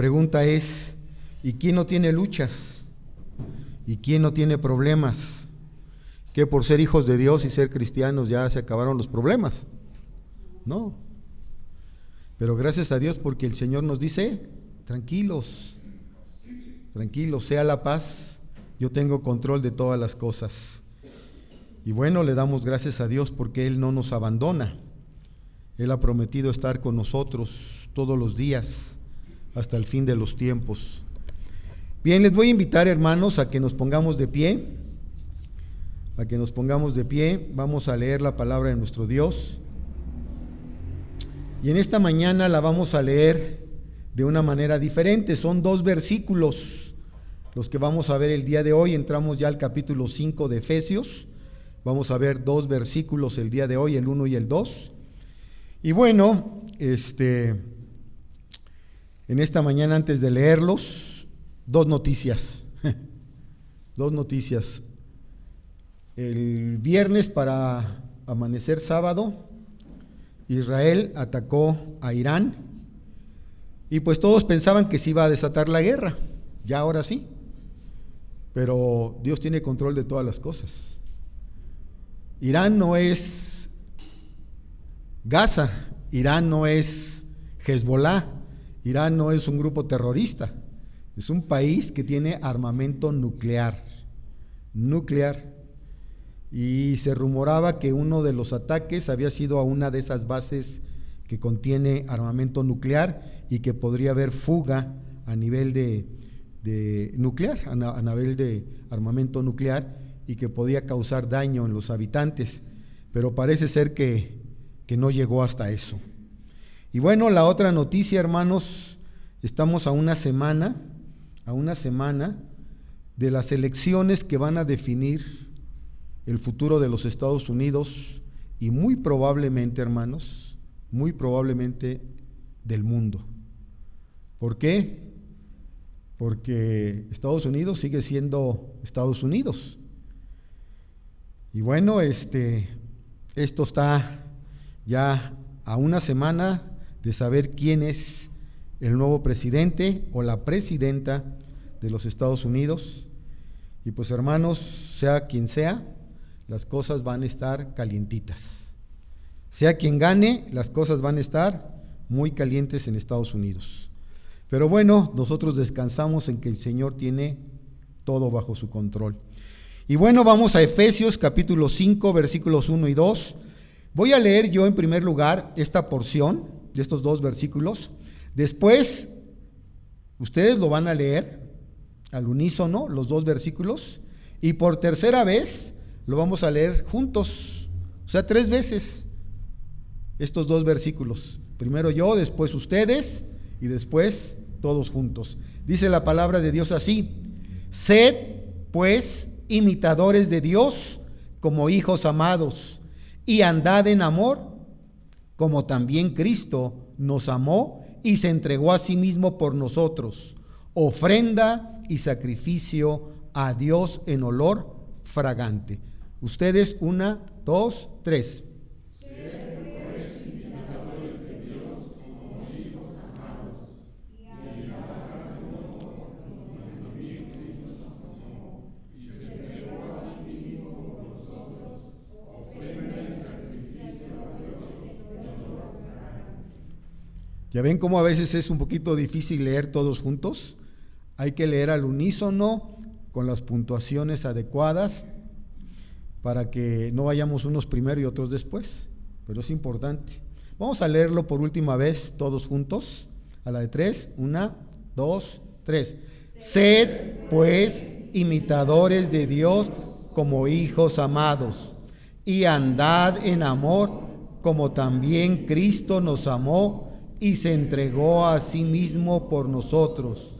pregunta es, ¿y quién no tiene luchas? ¿Y quién no tiene problemas? ¿Que por ser hijos de Dios y ser cristianos ya se acabaron los problemas? No. Pero gracias a Dios, porque el Señor nos dice, tranquilos, sea la paz, yo tengo control de todas las cosas. Y bueno, le damos gracias a Dios porque Él no nos abandona. Él ha prometido estar con nosotros todos los días hasta el fin de los tiempos. Bien, les voy a invitar, hermanos, a que nos pongamos de pie. Vamos a leer la palabra de nuestro Dios. Y en esta mañana la vamos a leer de una manera diferente. Son 2 versículos los que vamos a ver el día de hoy. Entramos ya al capítulo 5 de Efesios. Vamos a ver 2 versículos el día de hoy, el 1 y el 2. Y bueno, en esta mañana, antes de leerlos, 2 noticias. 2 noticias. El viernes, para amanecer sábado, Israel atacó a Irán y pues todos pensaban que se iba a desatar la guerra, ya ahora sí, pero Dios tiene control de todas las cosas. Irán no es Gaza, Irán no es Hezbollah, Irán no es un grupo terrorista, es un país que tiene armamento nuclear. Y se rumoraba que uno de los ataques había sido a una de esas bases que contiene armamento nuclear y que podría haber fuga a nivel de nuclear, a nivel de armamento nuclear, y que podía causar daño en los habitantes, pero parece ser que no llegó hasta eso. Y bueno, la otra noticia, hermanos, estamos a una semana de las elecciones que van a definir el futuro de los Estados Unidos y muy probablemente, hermanos, del mundo. ¿Por qué? Porque Estados Unidos sigue siendo Estados Unidos. Y bueno, esto está ya a una semana de saber quién es el nuevo presidente o la presidenta de los Estados Unidos. Y pues, hermanos, sea quien sea, las cosas van a estar calientitas. Sea quien gane, las cosas van a estar muy calientes en Estados Unidos. Pero bueno, nosotros descansamos en que el Señor tiene todo bajo su control. Y bueno, vamos a Efesios capítulo 5, versículos 1 y 2. Voy a leer yo en primer lugar esta porción de estos 2 versículos. Después, ustedes lo van a leer al unísono, los 2 versículos. Y por tercera vez lo vamos a leer juntos, o sea, 3 veces estos 2 versículos. Primero yo, después ustedes y después todos juntos. Dice la palabra de Dios así: sed pues imitadores de Dios como hijos amados, y andad en amor, como también Cristo nos amó y se entregó a sí mismo por nosotros, ofrenda y sacrificio a Dios en olor fragante. Ustedes, 1, 2, 3. ¿Ya ven cómo a veces es un poquito difícil leer todos juntos? Hay que leer al unísono con las puntuaciones adecuadas para que no vayamos unos primero y otros después, pero es importante. Vamos a leerlo por última vez todos juntos, a la de 3, 1, 2, 3. Sed pues imitadores de Dios como hijos amados, y andad en amor, como también Cristo nos amó y se entregó a sí mismo por nosotros,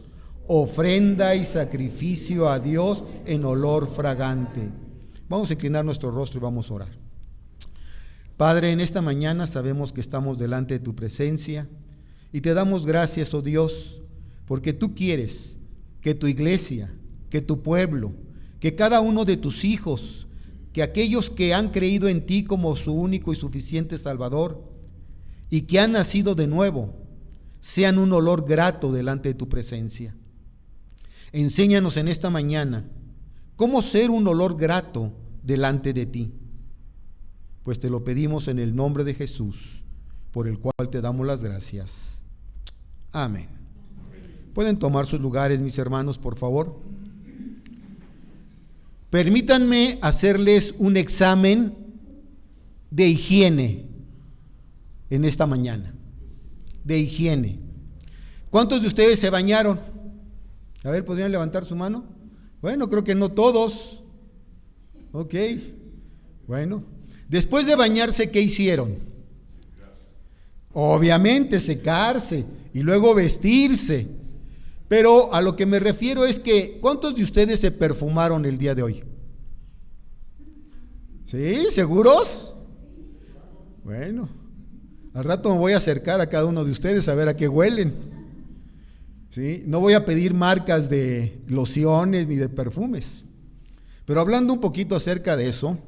ofrenda y sacrificio a Dios en olor fragante. Vamos a inclinar nuestro rostro y vamos a orar. Padre, en esta mañana sabemos que estamos delante de tu presencia y te damos gracias, oh Dios, porque tú quieres que tu iglesia, que tu pueblo, que cada uno de tus hijos, que aquellos que han creído en ti como su único y suficiente Salvador y que han nacido de nuevo, sean un olor grato delante de tu presencia. Enséñanos en esta mañana cómo ser un olor grato delante de ti. Pues te lo pedimos en el nombre de Jesús, por el cual te damos las gracias. Amén. ¿Pueden tomar sus lugares, mis hermanos, por favor? Permítanme hacerles un examen de higiene en esta mañana. De higiene. ¿Cuántos de ustedes se bañaron? A ver, ¿podrían levantar su mano? Bueno, creo que no todos. Ok. Bueno, después de bañarse, ¿qué hicieron? Obviamente secarse y luego vestirse. Pero a lo que me refiero es que, ¿cuántos de ustedes se perfumaron el día de hoy? ¿Sí? ¿Seguros? Bueno, al rato me voy a acercar a cada uno de ustedes a ver a qué huelen. ¿Sí? No voy a pedir marcas de lociones ni de perfumes. Pero hablando un poquito acerca de eso,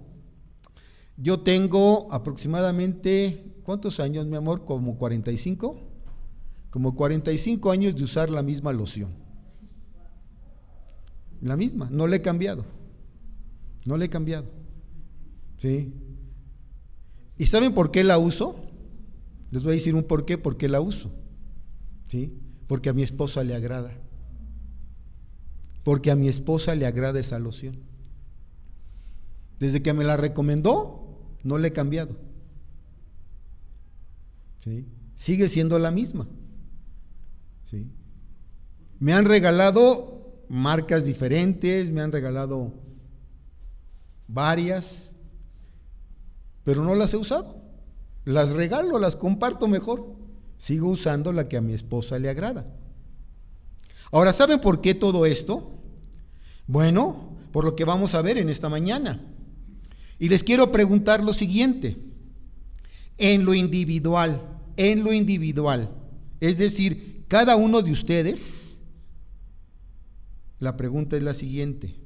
yo tengo aproximadamente, ¿cuántos años, mi amor? ¿Como 45? Como 45 años de usar la misma loción. La misma, no la he cambiado. No la he cambiado. ¿Sí? ¿Y saben por qué la uso? Les voy a decir un por qué la uso. ¿Sí? Porque a mi esposa le agrada. Porque a mi esposa le agrada esa loción. Desde que me la recomendó, no la he cambiado. ¿Sí? Sigue siendo la misma. ¿Sí? Me han regalado marcas diferentes, me han regalado varias, pero no las he usado. Las regalo, las comparto mejor. Sigo usando la que a mi esposa le agrada. Ahora, ¿saben por qué todo esto? Bueno, por lo que vamos a ver en esta mañana. Y les quiero preguntar lo siguiente. En lo individual, es decir, cada uno de ustedes, la pregunta es la siguiente: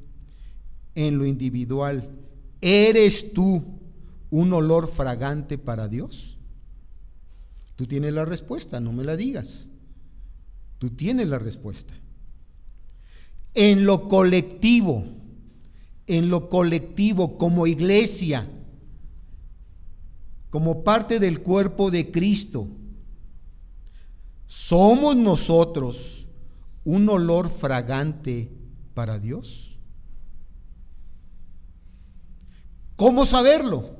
en lo individual, ¿eres tú un olor fragante para Dios? Tú tienes la respuesta, no me la digas. Tú tienes la respuesta. En lo colectivo, como iglesia, como parte del cuerpo de Cristo, ¿somos nosotros un olor fragante para Dios? ¿Cómo saberlo?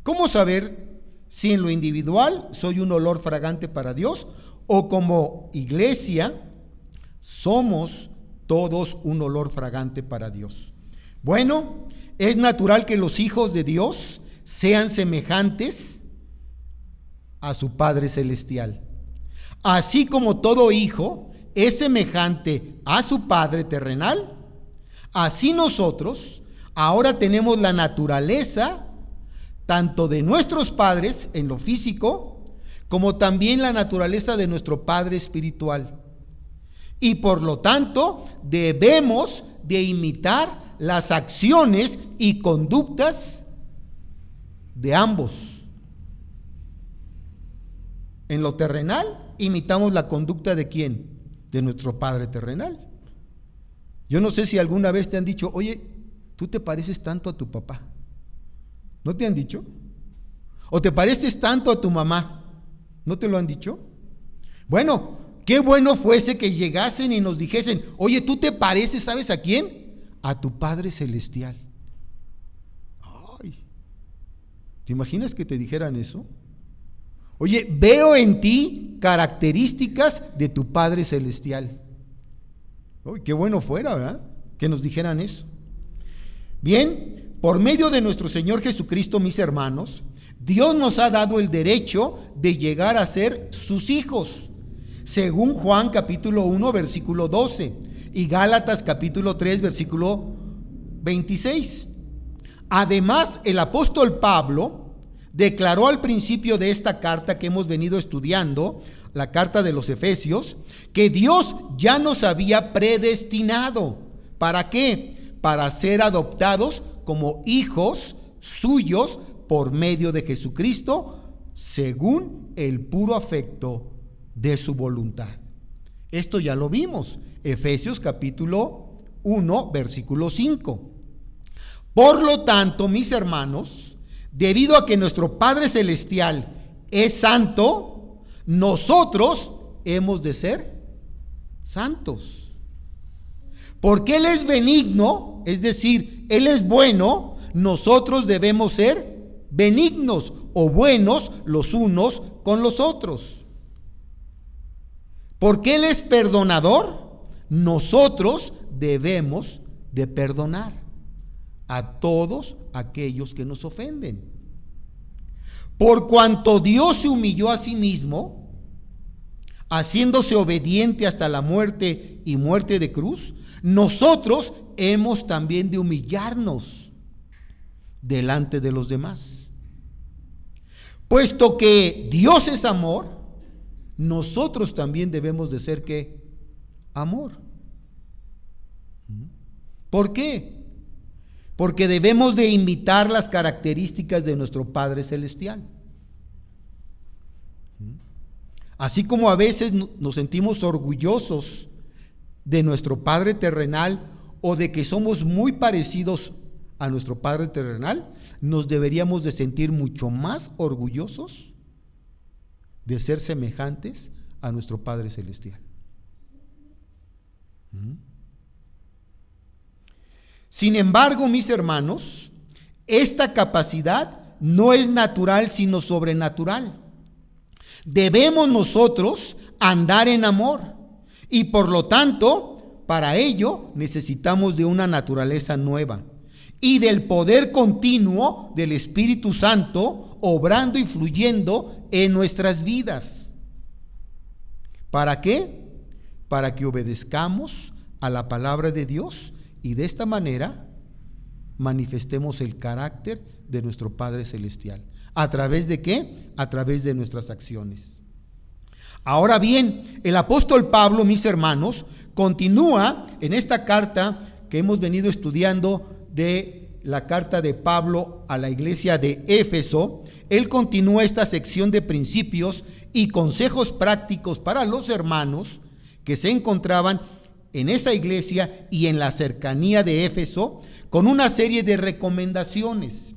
¿Cómo saber si en lo individual soy un olor fragante para Dios o como iglesia somos todos un olor fragante para Dios? Bueno, es natural que los hijos de Dios sean semejantes a su Padre Celestial. Así como todo hijo es semejante a su Padre terrenal, así nosotros ahora tenemos la naturaleza tanto de nuestros padres en lo físico, como también la naturaleza de nuestro Padre espiritual. Y por lo tanto, debemos de imitar las acciones y conductas de ambos. En lo terrenal, imitamos la conducta ¿de quién? De nuestro Padre terrenal. Yo no sé si alguna vez te han dicho: oye, tú te pareces tanto a tu papá. ¿No te han dicho? ¿O te pareces tanto a tu mamá? ¿No te lo han dicho? Bueno, qué bueno fuese que llegasen y nos dijesen: oye, tú te pareces, ¿sabes a quién? A tu Padre Celestial. Ay, ¿te imaginas que te dijeran eso? Oye, veo en ti características de tu Padre Celestial. Uy, qué bueno fuera, ¿verdad? Que nos dijeran eso. Bien, por medio de nuestro Señor Jesucristo, mis hermanos, Dios nos ha dado el derecho de llegar a ser sus hijos, según Juan capítulo 1, versículo 12, y Gálatas capítulo 3, versículo 26. Además, el apóstol Pablo declaró al principio de esta carta que hemos venido estudiando, la carta de los Efesios, que Dios ya nos había predestinado. ¿Para qué? Para ser adoptados como hijos suyos por medio de Jesucristo, según el puro afecto de su voluntad. Esto ya lo vimos, Efesios capítulo 1, versículo 5. Por lo tanto, mis hermanos, debido a que nuestro Padre Celestial es santo, nosotros hemos de ser santos. Porque Él es benigno, es decir, Él es bueno, nosotros debemos ser benignos o buenos los unos con los otros. Porque Él es perdonador, nosotros debemos de perdonar a todos aquellos que nos ofenden. Por cuanto Dios se humilló a sí mismo, haciéndose obediente hasta la muerte y muerte de cruz, nosotros hemos también de humillarnos delante de los demás. Puesto que Dios es amor, nosotros también debemos de ser ¿qué? Amor. ¿Por qué? Porque debemos de imitar las características de nuestro Padre Celestial. Así como a veces nos sentimos orgullosos de nuestro Padre terrenal o de que somos muy parecidos a nuestro Padre terrenal, nos deberíamos de sentir mucho más orgullosos de ser semejantes a nuestro Padre Celestial. Sin embargo, mis hermanos, esta capacidad no es natural, sino sobrenatural. Debemos nosotros andar en amor y por lo tanto, para ello necesitamos de una naturaleza nueva y del poder continuo del Espíritu Santo obrando y fluyendo en nuestras vidas. ¿Para qué? Para que obedezcamos a la palabra de Dios y de esta manera manifestemos el carácter de nuestro Padre Celestial. ¿A través de qué? A través de nuestras acciones. Ahora bien, el apóstol Pablo, mis hermanos, continúa en esta carta que hemos venido estudiando de la carta de Pablo a la iglesia de Éfeso. Él continúa esta sección de principios y consejos prácticos para los hermanos que se encontraban en esa iglesia y en la cercanía de Éfeso, con una serie de recomendaciones.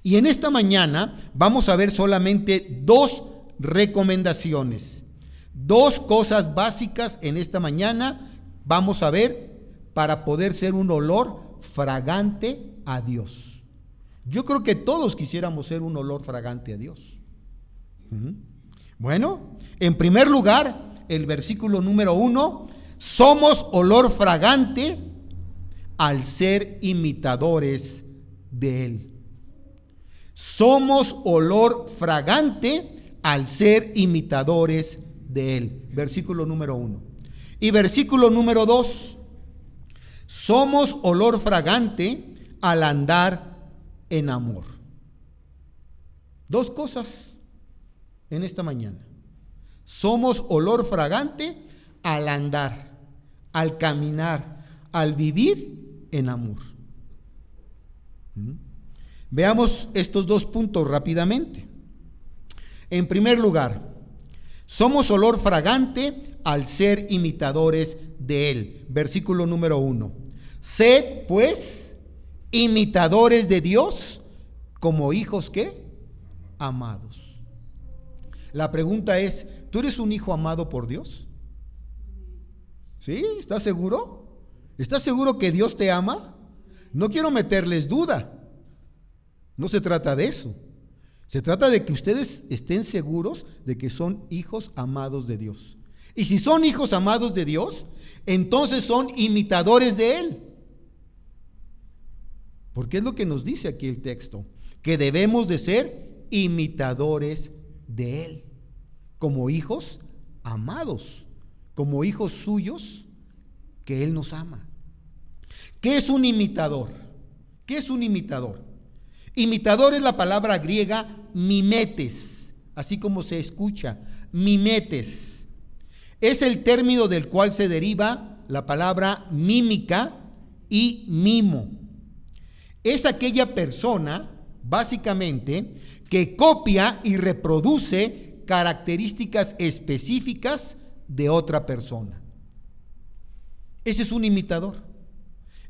Y en esta mañana vamos a ver solamente dos recomendaciones, dos cosas básicas en esta mañana vamos a ver para poder ser un olor fragante a Dios. Yo creo que todos quisiéramos ser un olor fragante a Dios. Bueno, en primer lugar, el versículo número 1, somos olor fragante al ser imitadores de Él. Somos olor fragante al ser imitadores de Él. Versículo número 1. Y versículo número 2. Somos olor fragante al andar en amor. Dos cosas en esta mañana. Somos olor fragante al andar, al caminar, al vivir en amor. Veamos estos dos puntos rápidamente. En primer lugar, somos olor fragante al ser imitadores de Él. Versículo número 1. Sed, pues, imitadores de Dios como hijos, ¿qué? Amados. La pregunta es, ¿tú eres un hijo amado por Dios? ¿Sí? ¿Estás seguro? ¿Estás seguro que Dios te ama? No quiero meterles duda. No se trata de eso. Se trata de que ustedes estén seguros de que son hijos amados de Dios. Y si son hijos amados de Dios, entonces son imitadores de Él. Porque es lo que nos dice aquí el texto, que debemos de ser imitadores de Él, como hijos amados, como hijos suyos que Él nos ama. ¿Qué es un imitador? ¿Qué es un imitador? Imitador es la palabra griega mimetes, así como se escucha, mimetes. Es el término del cual se deriva la palabra mímica y mimo. Es aquella persona, básicamente, que copia y reproduce características específicas de otra persona. Ese es un imitador.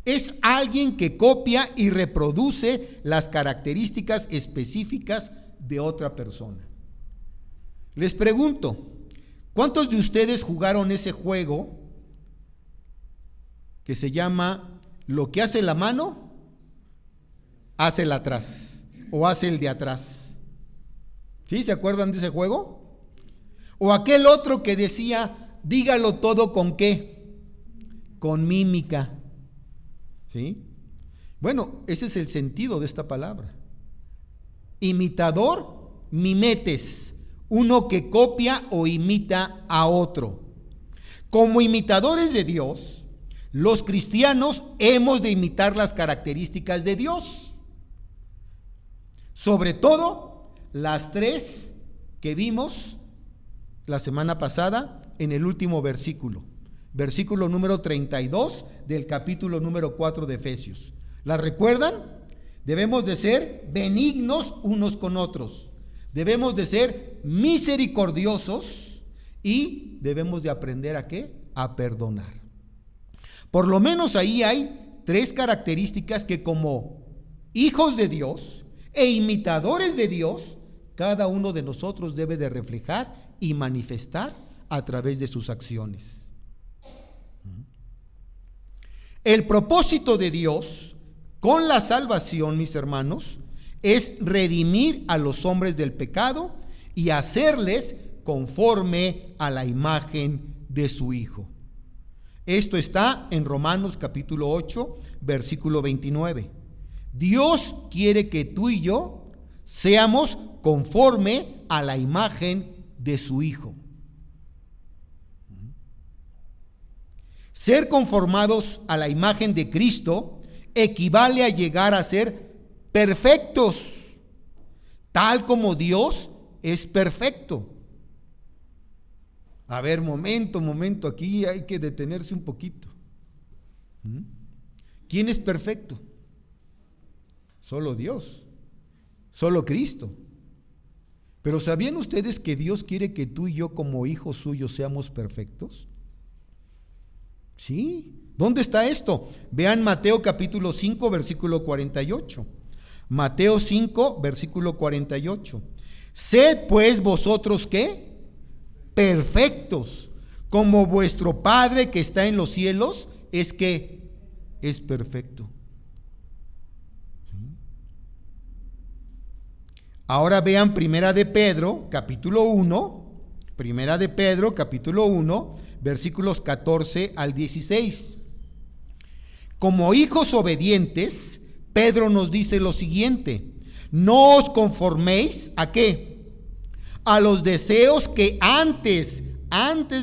Es alguien que copia y reproduce las características específicas de otra persona. Les pregunto, ¿cuántos de ustedes jugaron ese juego que se llama lo que hace la mano, hace el atrás o hace el de atrás? ¿Sí? ¿Se acuerdan de ese juego? O aquel otro que decía, dígalo todo ¿con qué? Con mímica. ¿Sí? Bueno, ese es el sentido de esta palabra. Imitador, mimetes, uno que copia o imita a otro. Como imitadores de Dios, los cristianos hemos de imitar las características de Dios. Sobre todo, las tres que vimos la semana pasada en el último versículo. Versículo número 32 del capítulo número 4 de Efesios. ¿La recuerdan? Debemos de ser benignos unos con otros. Debemos de ser misericordiosos y debemos de aprender ¿a qué? A perdonar. Por lo menos ahí hay tres características que como hijos de Dios e imitadores de Dios, cada uno de nosotros debe de reflejar y manifestar a través de sus acciones. El propósito de Dios con la salvación, mis hermanos, es redimir a los hombres del pecado y hacerles conforme a la imagen de su Hijo. Esto está en Romanos capítulo 8, versículo 29. Dios quiere que tú y yo seamos conforme a la imagen de su Hijo. Ser conformados a la imagen de Cristo equivale a llegar a ser perfectos, tal como Dios es perfecto. A ver, momento, aquí hay que detenerse un poquito. ¿Quién es perfecto? Solo Dios, solo Cristo. Pero ¿sabían ustedes que Dios quiere que tú y yo como hijos suyos seamos perfectos? Sí. ¿Dónde está esto? Vean Mateo capítulo 5, versículo 48. Mateo 5, versículo 48. Sed pues vosotros ¿qué? Perfectos, como vuestro Padre que está en los cielos es que es perfecto. Ahora vean Primera de Pedro, capítulo 1, Primera de Pedro, capítulo 1, versículos 14 al 16. Como hijos obedientes, Pedro nos dice lo siguiente: no os conforméis ¿a qué? A los deseos que antes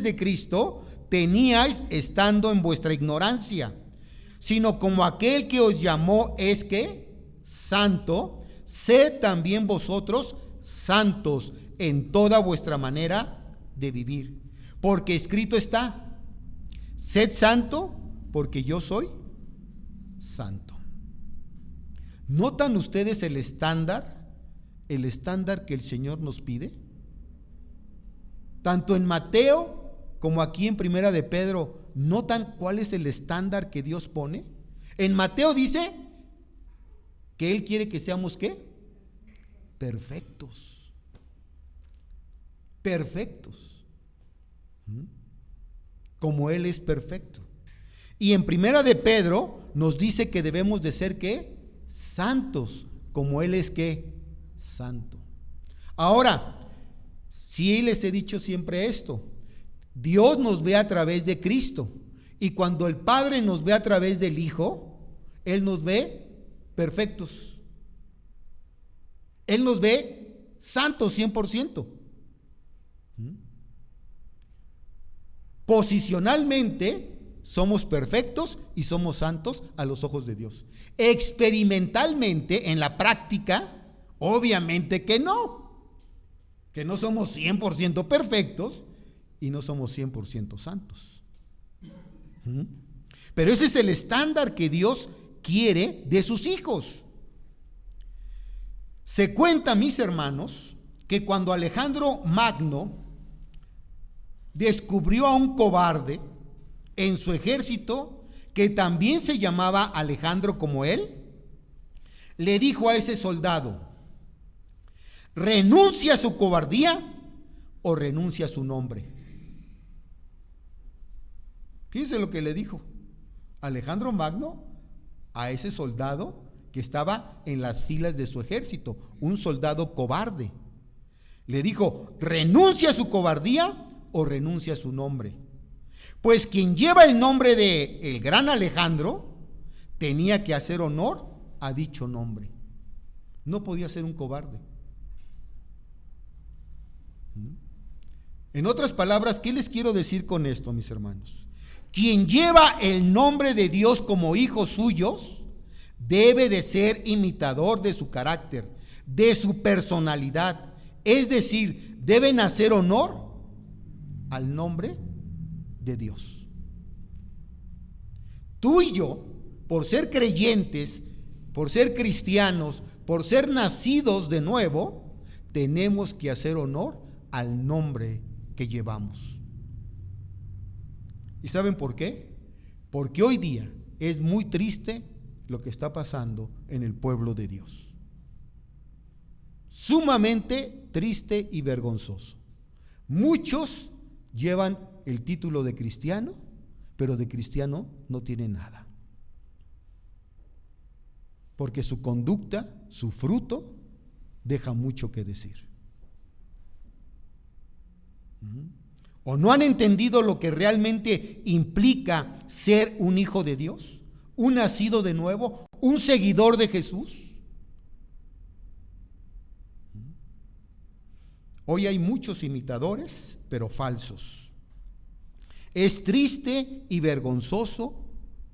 de Cristo teníais estando en vuestra ignorancia, sino como aquel que os llamó es ¿qué? Santo, sed también vosotros santos en toda vuestra manera de vivir. Porque escrito está: sed santo porque yo soy santo. ¿Notan ustedes el estándar que el Señor nos pide? Tanto en Mateo como aquí en Primera de Pedro, ¿notan cuál es el estándar que Dios pone? En Mateo dice que Él quiere que seamos ¿qué? Perfectos. Perfectos. Como Él es perfecto. Y en Primera de Pedro nos dice que debemos de ser ¿qué? Santos, como Él es ¿qué? Santo. Ahora, sí les he dicho siempre esto: Dios nos ve a través de Cristo, y cuando el Padre nos ve a través del Hijo, Él nos ve perfectos. Él nos ve santos 100%. Posicionalmente somos perfectos y somos santos a los ojos de Dios. Experimentalmente, en la práctica, obviamente que no somos 100% perfectos y no somos 100% santos. Pero ese es el estándar que Dios quiere de sus hijos. Se cuenta, mis hermanos, que cuando Alejandro Magno descubrió a un cobarde en su ejército, que también se llamaba Alejandro como él, le dijo a ese soldado: renuncia a su cobardía o renuncia a su nombre. Fíjense lo que le dijo Alejandro Magno a ese soldado que estaba en las filas de su ejército, un soldado cobarde. Le dijo: renuncia a su cobardía o renuncia a su nombre. Pues quien lleva el nombre de el gran Alejandro tenía que hacer honor a dicho nombre. No podía ser un cobarde. En otras palabras, ¿qué les quiero decir con esto, mis hermanos? Quien lleva el nombre de Dios como hijos suyos debe de ser imitador de su carácter, de su personalidad. Es decir, deben hacer honor al nombre de Dios. Tú y yo, por ser creyentes, por ser cristianos, por ser nacidos de nuevo, tenemos que hacer honor al nombre que llevamos. ¿Y saben por qué? Porque hoy día es muy triste lo que está pasando en el pueblo de Dios. Sumamente triste y vergonzoso. Muchos llevan el título de cristiano, pero de cristiano no tienen nada. Porque su conducta, su fruto, deja mucho que decir. ¿O no han entendido lo que realmente implica ser un hijo de Dios? ¿Un nacido de nuevo? ¿Un seguidor de Jesús? Hoy hay muchos imitadores, pero falsos. Es triste y vergonzoso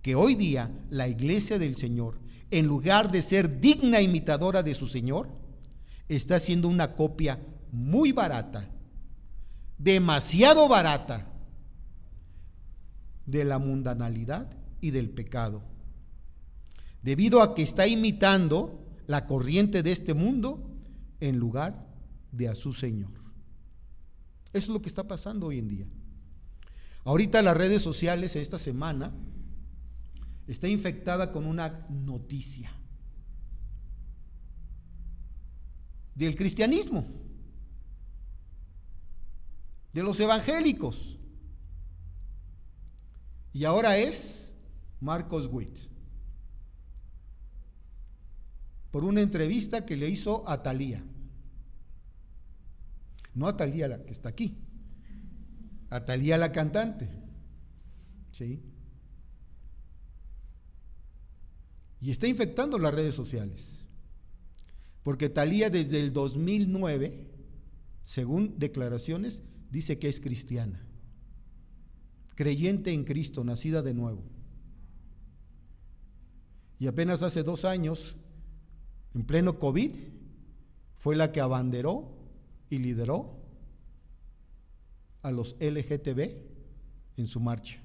que hoy día la iglesia del Señor, en lugar de ser digna imitadora de su Señor, está haciendo una copia muy barata, demasiado barata, de la mundanalidad y del pecado, debido a que está imitando la corriente de este mundo en lugar de a su Señor. Eso es lo que está pasando hoy en día. Ahorita las redes sociales esta semana está infectada con una noticia del cristianismo, de los evangélicos, y ahora es Marcos Witt, por una entrevista que le hizo a Thalía. No a Thalía la que está aquí, a Thalía la cantante, ¿sí? Y está infectando las redes sociales, porque Thalía desde el 2009, según declaraciones, dice que es cristiana, creyente en Cristo, nacida de nuevo. Y apenas hace 2 años, en pleno COVID, fue la que abanderó y lideró a los LGTB en su marcha.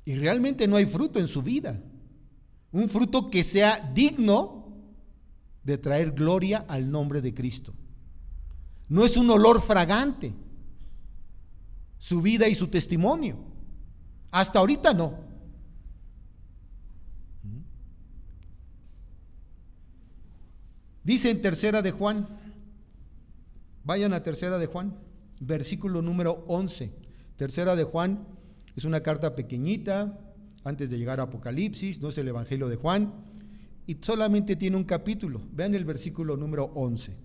Y realmente no hay fruto en su vida, un fruto que sea digno de traer gloria al nombre de Cristo. No es un olor fragante su vida y su testimonio. Hasta ahorita no. Dice en Tercera de Juan, vayan a Tercera de Juan, versículo número 11. Tercera de Juan es una carta pequeñita, antes de llegar a Apocalipsis, no es el Evangelio de Juan, y solamente tiene un capítulo. Vean el versículo número 11.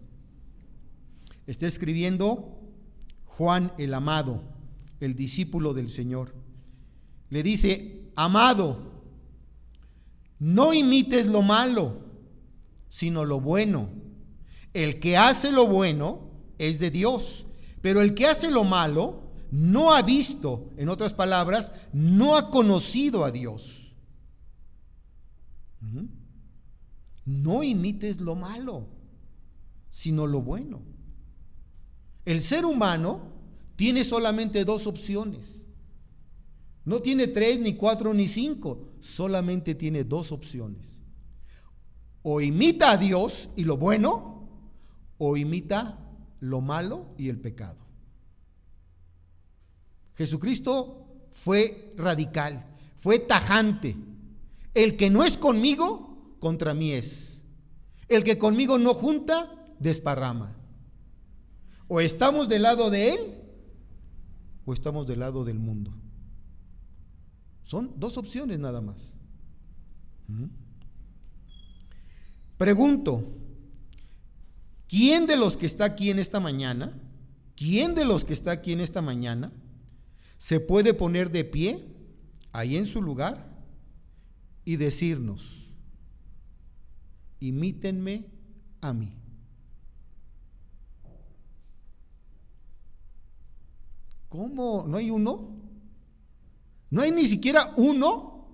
Está escribiendo Juan el amado, el discípulo del Señor. Le dice: amado, no imites lo malo, sino lo bueno. El que hace lo bueno es de Dios, pero el que hace lo malo no ha visto, en otras palabras, no ha conocido a Dios. No imites lo malo, sino lo bueno. El ser humano tiene solamente 2 opciones. No tiene 3, ni 4, ni 5, solamente tiene 2 opciones. O imita a Dios y lo bueno, o imita lo malo y el pecado. Jesucristo fue radical, fue tajante. El que no es conmigo, contra mí es. El que conmigo no junta, desparrama. O estamos del lado de Él, o estamos del lado del mundo. Son dos opciones nada más. Pregunto, ¿quién de los que está aquí en esta mañana, se puede poner de pie ahí en su lugar y decirnos: imítenme a mí? ¿Cómo? ¿No hay uno? ¿No hay ni siquiera uno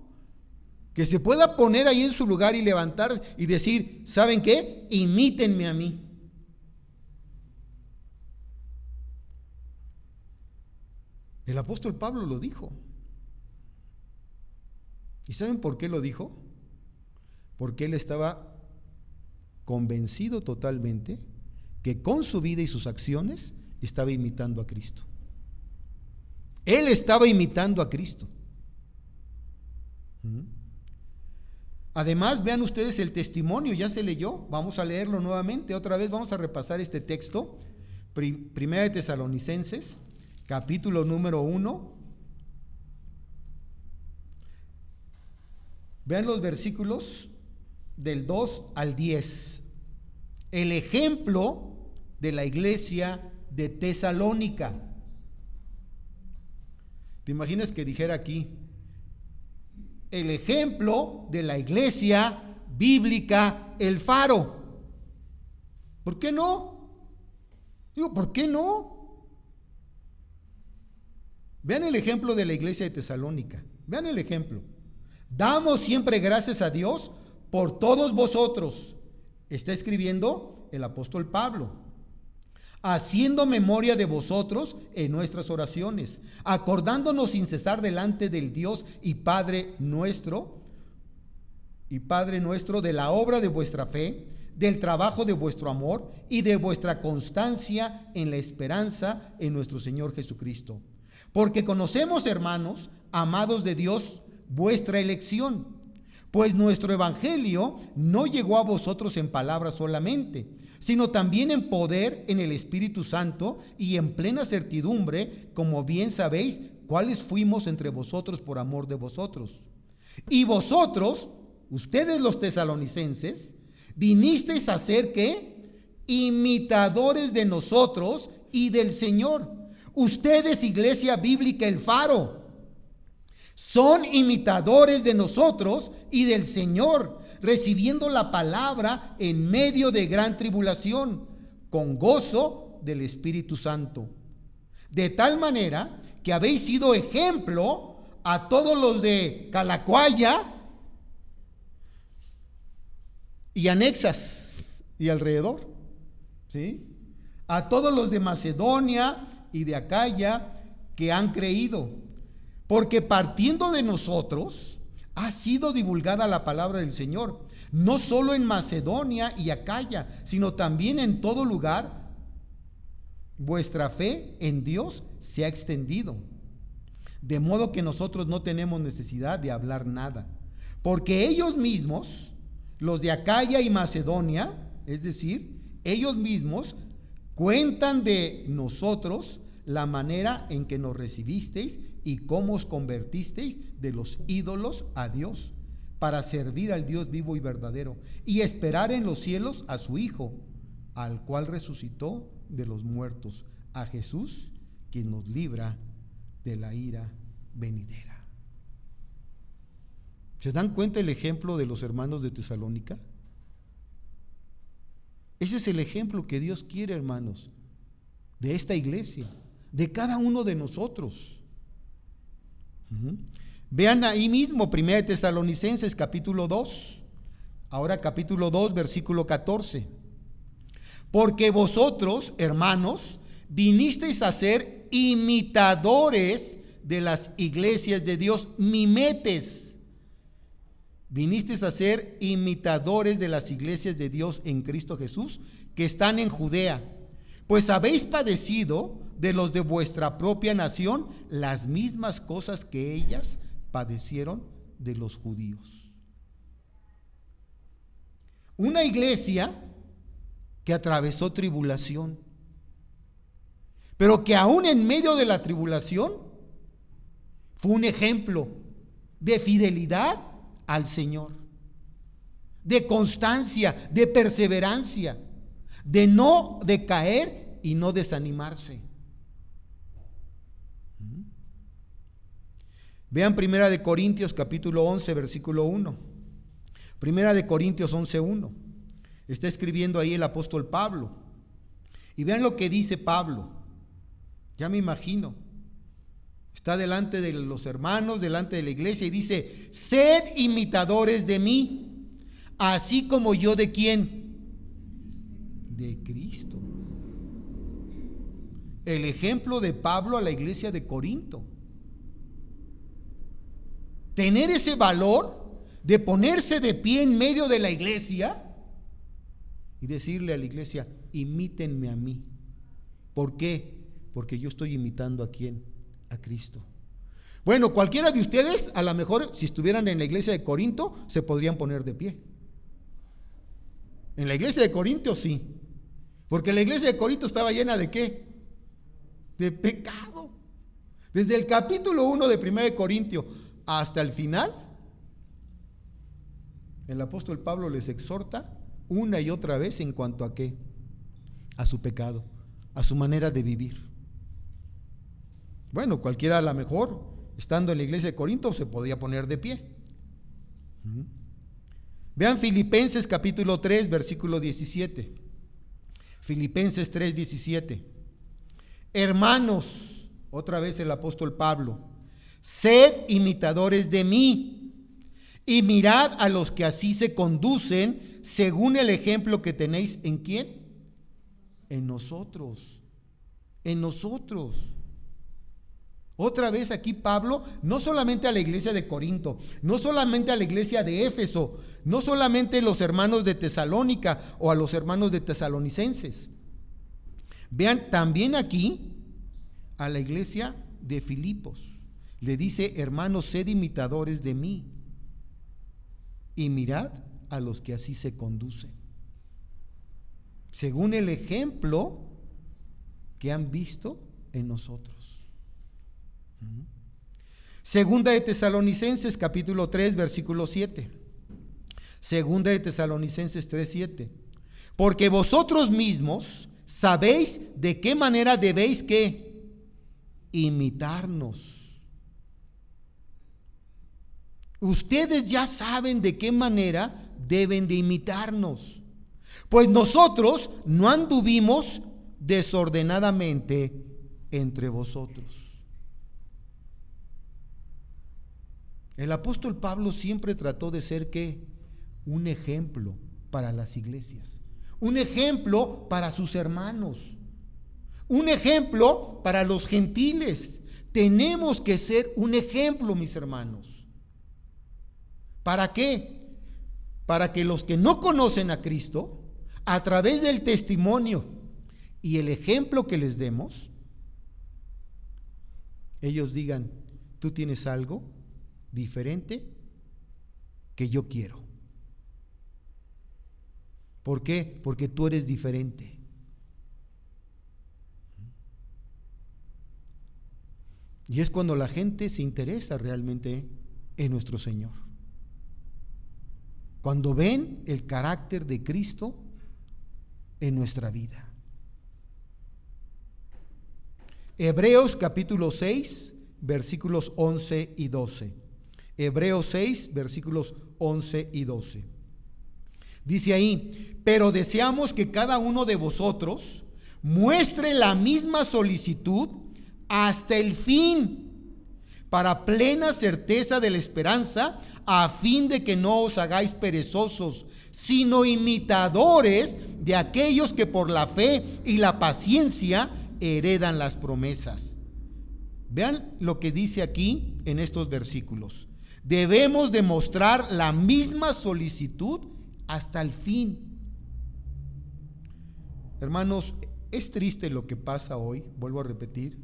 que se pueda poner ahí en su lugar y levantar y decir: ¿saben qué? Imítenme a mí? El apóstol Pablo lo dijo. ¿Y saben por qué lo dijo? Porque él estaba convencido totalmente que con su vida y sus acciones estaba imitando a Cristo. Él estaba imitando a Cristo. Además, vean ustedes el testimonio, ya se leyó, vamos a leerlo nuevamente, otra vez vamos a repasar este texto, Primera de Tesalonicenses, capítulo número 1. Vean los versículos del 2 al 10. El ejemplo de la iglesia de Tesalónica. ¿Te imaginas que dijera aquí: el ejemplo de la iglesia bíblica El Faro? ¿Por qué no? Digo, ¿por qué no? Vean el ejemplo de la iglesia de Tesalónica. Vean el ejemplo. Damos siempre gracias a Dios por todos vosotros. Está escribiendo el apóstol Pablo. Haciendo memoria de vosotros en nuestras oraciones, acordándonos sin cesar delante del Dios y Padre nuestro, de la obra de vuestra fe, del trabajo de vuestro amor y de vuestra constancia en la esperanza en nuestro Señor Jesucristo. Porque conocemos, hermanos, amados de Dios, vuestra elección, pues nuestro evangelio no llegó a vosotros en palabras solamente, sino también en poder, en el Espíritu Santo y en plena certidumbre, como bien sabéis cuáles fuimos entre vosotros por amor de vosotros. Y vosotros, ustedes los tesalonicenses, vinisteis a ser ¿qué? Imitadores de nosotros y del Señor. Ustedes, iglesia bíblica El Faro, son imitadores de nosotros y del Señor, recibiendo la palabra en medio de gran tribulación, con gozo del Espíritu Santo. De tal manera que habéis sido ejemplo a todos los de Calacuaya y anexas y alrededor, ¿sí? A todos los de Macedonia y de Acaya que han creído, porque partiendo de nosotros ha sido divulgada la palabra del Señor, no solo en Macedonia y Acaya, sino también en todo lugar. Vuestra fe en Dios se ha extendido, de modo que nosotros no tenemos necesidad de hablar nada, porque ellos mismos, los de Acaya y Macedonia, es decir, ellos mismos cuentan de nosotros la manera en que nos recibisteis y cómo os convertisteis de los ídolos a Dios, para servir al Dios vivo y verdadero, y esperar en los cielos a su Hijo, al cual resucitó de los muertos, a Jesús, quien nos libra de la ira venidera. ¿Se dan cuenta el ejemplo de los hermanos de Tesalónica? Ese es el ejemplo que Dios quiere, hermanos, de esta iglesia, de cada uno de nosotros. Vean ahí mismo, 1 Tesalonicenses capítulo 2, ahora capítulo 2, versículo 14. Porque vosotros, hermanos, vinisteis a ser imitadores de las iglesias de Dios, mimetes vinisteis a ser imitadores de las iglesias de Dios en Cristo Jesús, que están en Judea, pues habéis padecido de los de vuestra propia nación las mismas cosas que ellas padecieron de los judíos. Una iglesia que atravesó tribulación, pero que aún en medio de la tribulación fue un ejemplo de fidelidad al Señor, de constancia, de perseverancia, de no decaer y no desanimarse. Vean 1 Corintios capítulo 11 versículo 1. 1 Corintios 11:1. Está escribiendo ahí el apóstol Pablo. Y vean lo que dice Pablo. Ya me imagino. Está delante de los hermanos, delante de la iglesia y dice: sed imitadores de mí, así como yo de ¿quién? De Cristo. El ejemplo de Pablo a la iglesia de Corinto. Tener ese valor de ponerse de pie en medio de la iglesia y decirle a la iglesia: imítenme a mí. ¿Por qué? Porque yo estoy imitando ¿a quién? A Cristo. Bueno, cualquiera de ustedes, a lo mejor, si estuvieran en la iglesia de Corinto, se podrían poner de pie. En la iglesia de Corinto sí, porque la iglesia de Corinto estaba llena ¿de qué? De pecado. Desde el capítulo 1 de 1 Corintios hasta el final, el apóstol Pablo les exhorta una y otra vez en cuanto a ¿qué? A su pecado, a su manera de vivir. Bueno, cualquiera a lo mejor, estando en la iglesia de Corinto, se podía poner de pie. Vean Filipenses capítulo 3, versículo 17. Filipenses 3, 17. Hermanos, otra vez el apóstol Pablo, sed imitadores de mí y mirad a los que así se conducen según el ejemplo que tenéis ¿en quién? En nosotros. En nosotros. Otra vez aquí Pablo, no solamente a la iglesia de Corinto, no solamente a la iglesia de Éfeso, no solamente a los hermanos de Tesalónica o a los hermanos de Tesalonicenses. Vean también aquí a la iglesia de Filipos. Le dice: hermanos, sed imitadores de mí y mirad a los que así se conducen, según el ejemplo que han visto en nosotros. Segunda de Tesalonicenses capítulo 3 versículo 7. Segunda de Tesalonicenses 3, 7. Porque vosotros mismos sabéis de qué manera debéis ¿qué? Imitarnos. Ustedes ya saben de qué manera deben de imitarnos. Pues nosotros no anduvimos desordenadamente entre vosotros. El apóstol Pablo siempre trató de ser ¿qué? Un ejemplo para las iglesias, un ejemplo para sus hermanos, un ejemplo para los gentiles. Tenemos que ser un ejemplo, mis hermanos. ¿Para qué? Para que los que no conocen a Cristo, a través del testimonio y el ejemplo que les demos, ellos digan: tú tienes algo diferente que yo quiero. ¿Por qué? Porque tú eres diferente. Y es cuando la gente se interesa realmente en nuestro Señor. Cuando ven el carácter de Cristo en nuestra vida. Hebreos capítulo 6, versículos 11 y 12. Hebreos 6, versículos 11 y 12. Dice ahí: pero deseamos que cada uno de vosotros muestre la misma solicitud hasta el fin, para plena certeza de la esperanza, a fin de que no os hagáis perezosos, sino imitadores de aquellos que por la fe y la paciencia heredan las promesas. Vean lo que dice aquí en estos versículos. Debemos demostrar la misma solicitud hasta el fin. Hermanos, es triste lo que pasa hoy, vuelvo a repetir,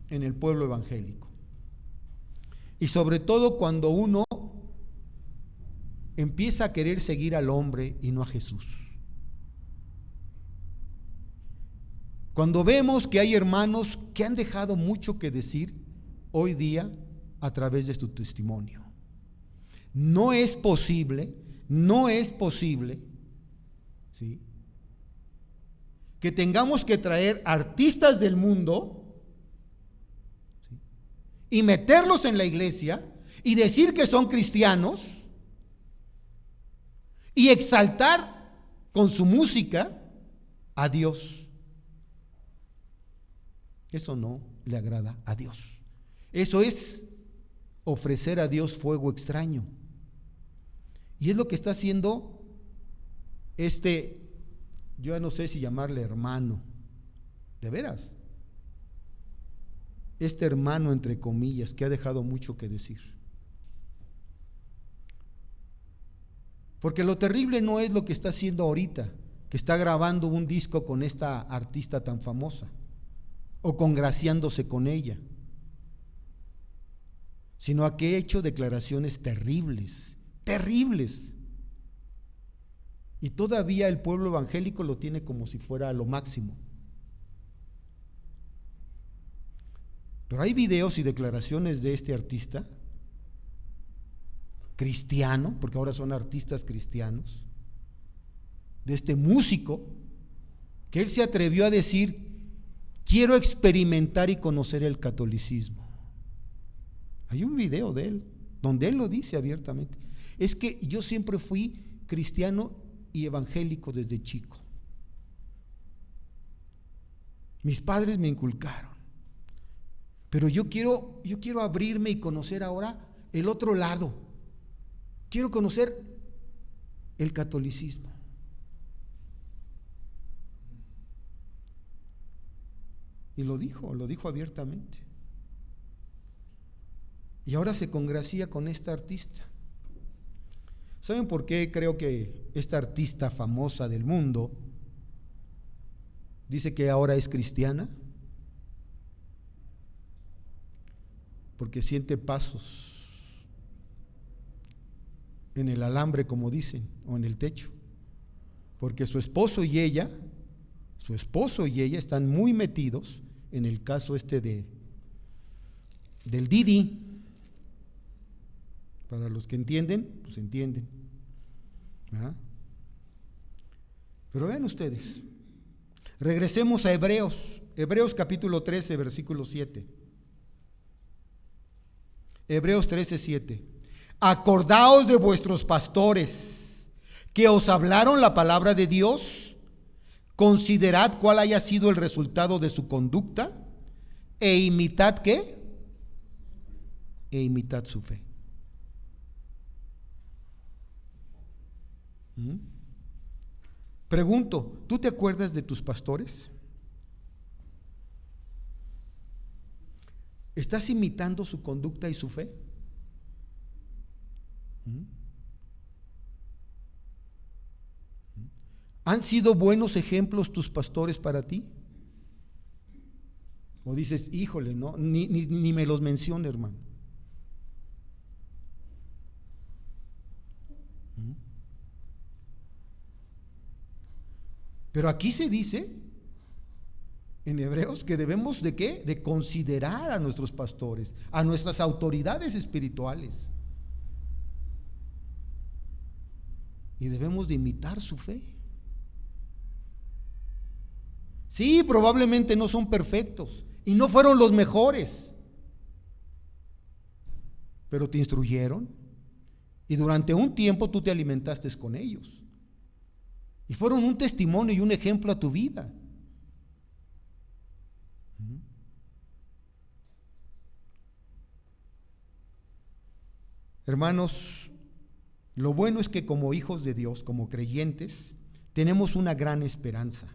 en el pueblo evangélico. Y sobre todo cuando uno empieza a querer seguir al hombre y no a Jesús. Cuando vemos que hay hermanos que han dejado mucho que decir hoy día a través de su testimonio. No es posible, ¿sí?, que tengamos que traer artistas del mundo, ¿sí?, y meterlos en la iglesia y decir que son cristianos y exaltar con su música a Dios. Eso no le agrada a Dios. Eso es ofrecer a Dios fuego extraño. Y es lo que está haciendo yo ya no sé si llamarle hermano, de veras, este hermano entre comillas que ha dejado mucho que decir. Porque lo terrible no es lo que está haciendo ahorita, que está grabando un disco con esta artista tan famosa o congraciándose con ella, sino a que ha hecho declaraciones terribles. Y todavía el pueblo evangélico lo tiene como si fuera lo máximo. Pero hay videos y declaraciones de este artista cristiano, porque ahora son artistas cristianos, de este músico, que él se atrevió a decir: quiero experimentar y conocer el catolicismo. Hay un video de él donde él lo dice abiertamente: es que yo siempre fui cristiano y evangélico desde chico. Mis padres me inculcaron, pero yo quiero abrirme y conocer ahora el otro lado. Quiero conocer el catolicismo. Y lo dijo abiertamente. Y ahora se congracia con esta artista. ¿Saben por qué creo que esta artista famosa del mundo dice que ahora es cristiana? Porque siente pasos en el alambre, como dicen, o en el techo. Porque su esposo y ella están muy metidos en el caso del Didi. Para los que entienden, pues entienden. ¿Ah? Pero vean ustedes, regresemos a Hebreos capítulo 13, versículo 7. Hebreos 13, 7. Acordaos de vuestros pastores que os hablaron la palabra de Dios. Considerad cuál haya sido el resultado de su conducta e imitad ¿qué? E imitad su fe. Pregunto, ¿tú te acuerdas de tus pastores? ¿Estás imitando su conducta y su fe? ¿Han sido buenos ejemplos tus pastores para ti? O dices, híjole, no, ni me los mencione, hermano. Pero aquí se dice en Hebreos que debemos ¿de qué? De considerar a nuestros pastores, a nuestras autoridades espirituales. Y debemos de imitar su fe. Sí, probablemente no son perfectos y no fueron los mejores, pero te instruyeron y durante un tiempo tú te alimentaste con ellos. Y fueron un testimonio y un ejemplo a tu vida. Hermanos, lo bueno es que como hijos de Dios, como creyentes, tenemos una gran esperanza.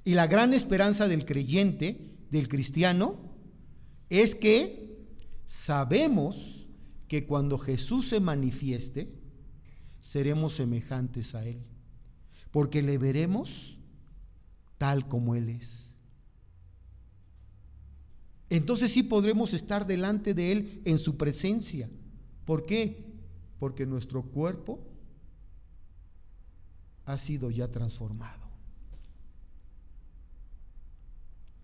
Y la gran esperanza del creyente, del cristiano, es que sabemos que cuando Jesús se manifieste, seremos semejantes a Él, porque le veremos tal como Él es. Entonces sí podremos estar delante de Él en su presencia. ¿Por qué? Porque nuestro cuerpo ha sido ya transformado.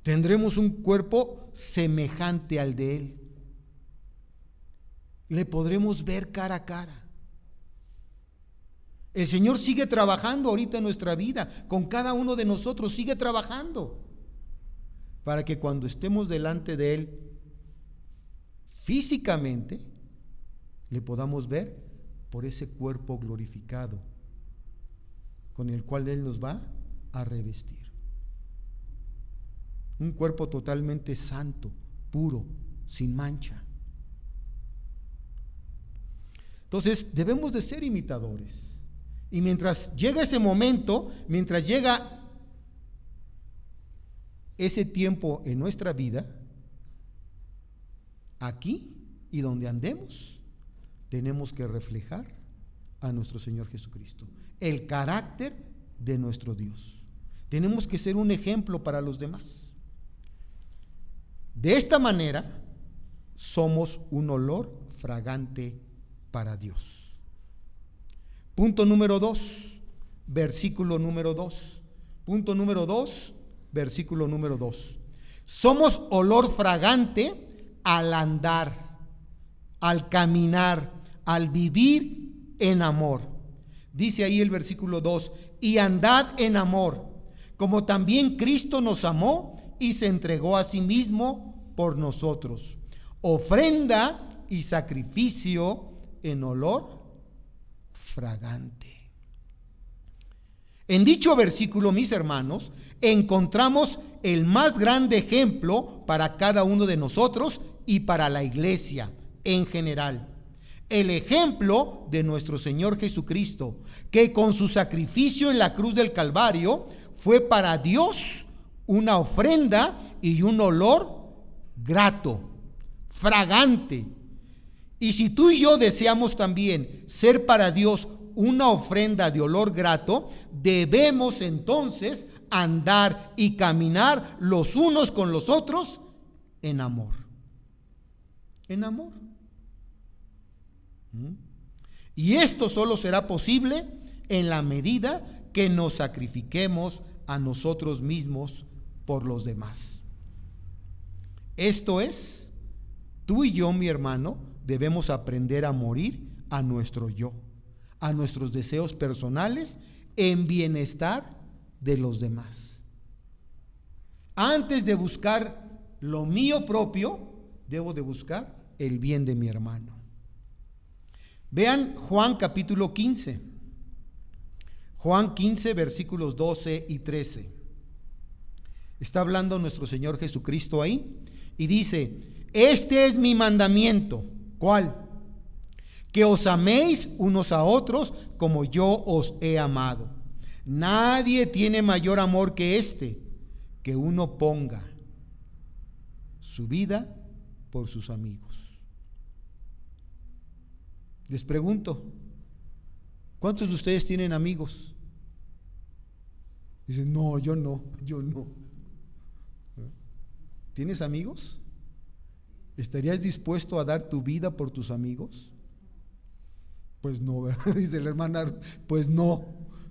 Tendremos un cuerpo semejante al de Él. Le podremos ver cara a cara. El Señor sigue trabajando ahorita en nuestra vida, con cada uno de nosotros, sigue trabajando, para que cuando estemos delante de Él físicamente, le podamos ver por ese cuerpo glorificado, con el cual Él nos va a revestir. Un cuerpo totalmente santo, puro, sin mancha. Entonces debemos de ser imitadores. Y mientras llega ese momento, mientras llega ese tiempo en nuestra vida, aquí y donde andemos, tenemos que reflejar a nuestro Señor Jesucristo, el carácter de nuestro Dios. Tenemos que ser un ejemplo para los demás. De esta manera, somos un olor fragante para Dios. Punto número 2, versículo número 2. Punto número 2, versículo número 2. Somos olor fragante al andar, al caminar, al vivir en amor. Dice ahí el versículo 2, y andad en amor, como también Cristo nos amó y se entregó a sí mismo por nosotros, ofrenda y sacrificio en olor fragante. En dicho versículo, mis hermanos, encontramos el más grande ejemplo para cada uno de nosotros y para la iglesia en general. El ejemplo de nuestro Señor Jesucristo, que con su sacrificio en la cruz del Calvario fue para Dios una ofrenda y un olor grato, fragante. Y si tú y yo deseamos también ser para Dios una ofrenda de olor grato, debemos entonces andar y caminar los unos con los otros en amor. En amor. Y esto solo será posible en la medida que nos sacrifiquemos a nosotros mismos por los demás. Esto es, tú y yo, mi hermano, debemos aprender a morir a nuestro yo, a nuestros deseos personales en bienestar de los demás. Antes de buscar lo mío propio, debo de buscar el bien de mi hermano. Vean Juan capítulo 15. Juan 15 versículos 12 y 13. Está hablando nuestro Señor Jesucristo ahí y dice: este es mi mandamiento. ¿Cuál? Que os améis unos a otros como yo os he amado. Nadie tiene mayor amor que este, que uno ponga su vida por sus amigos. Les pregunto, ¿cuántos de ustedes tienen amigos? Dicen, no, yo no. ¿Tienes amigos? ¿Estarías dispuesto a dar tu vida por tus amigos? Pues no, ¿verdad? Dice la hermana, pues no.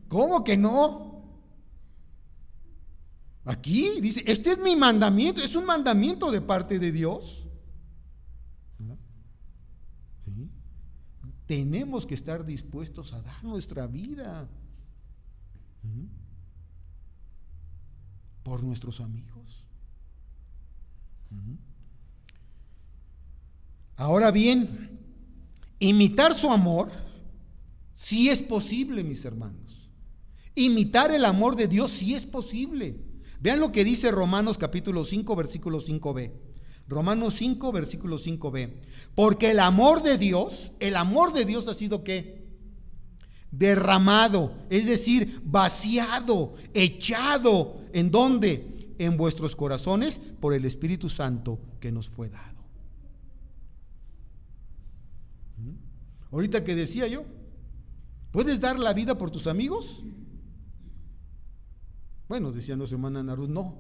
¿Cómo que no? Aquí dice, este es mi mandamiento, es un mandamiento de parte de Dios. ¿Sí? Tenemos que estar dispuestos a dar nuestra vida por nuestros amigos. Ahora bien, imitar su amor sí es posible, mis hermanos. Imitar el amor de Dios sí es posible. Vean lo que dice Romanos capítulo 5 versículo 5b. Romanos 5 versículo 5b. Porque el amor de Dios ha sido ¿qué? Derramado, es decir, vaciado, echado. ¿En dónde? En vuestros corazones por el Espíritu Santo que nos fue dado. Ahorita que decía yo, ¿puedes dar la vida por tus amigos? Bueno, decía nuestra hermana Naruz, no.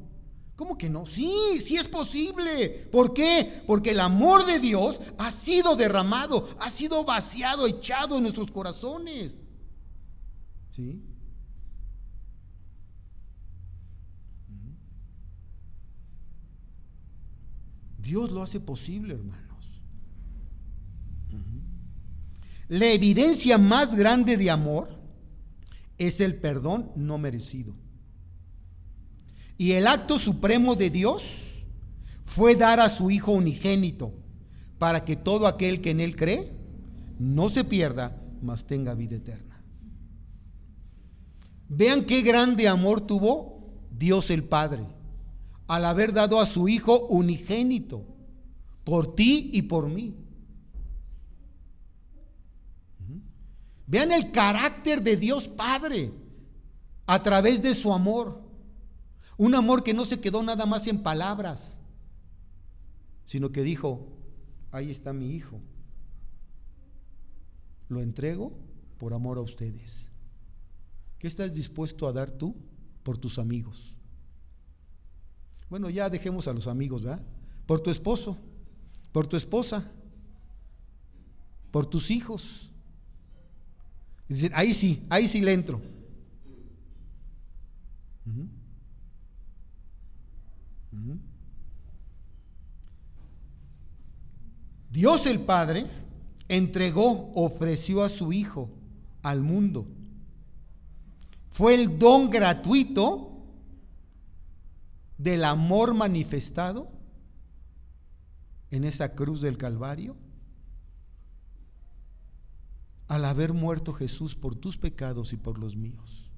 ¿Cómo que no? Sí, sí es posible. ¿Por qué? Porque el amor de Dios ha sido derramado, ha sido vaciado, echado en nuestros corazones. ¿Sí? Dios lo hace posible, hermanos. La evidencia más grande de amor es el perdón no merecido. Y el acto supremo de Dios fue dar a su Hijo unigénito para que todo aquel que en Él cree no se pierda, mas tenga vida eterna. Vean qué grande amor tuvo Dios el Padre al haber dado a su Hijo unigénito por ti y por mí. Vean el carácter de Dios Padre a través de su amor. Un amor que no se quedó nada más en palabras, sino que dijo: ahí está mi Hijo, lo entrego por amor a ustedes. ¿Qué estás dispuesto a dar tú por tus amigos? Bueno, ya dejemos a los amigos, ¿verdad? Por tu esposo, por tu esposa, por tus hijos. Es decir, ahí sí le entro. Dios el Padre entregó, ofreció a su Hijo al mundo. Fue el don gratuito del amor manifestado en esa cruz del Calvario, al haber muerto Jesús por tus pecados y por los míos.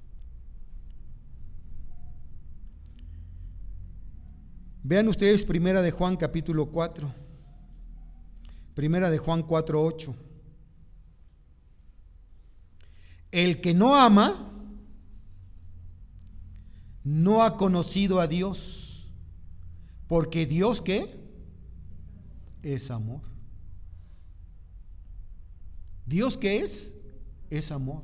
Vean ustedes Primera de Juan capítulo 4. Primera de Juan 4:8. El que no ama no ha conocido a Dios, porque Dios, ¿qué? Es amor. ¿Dios qué es? Es amor.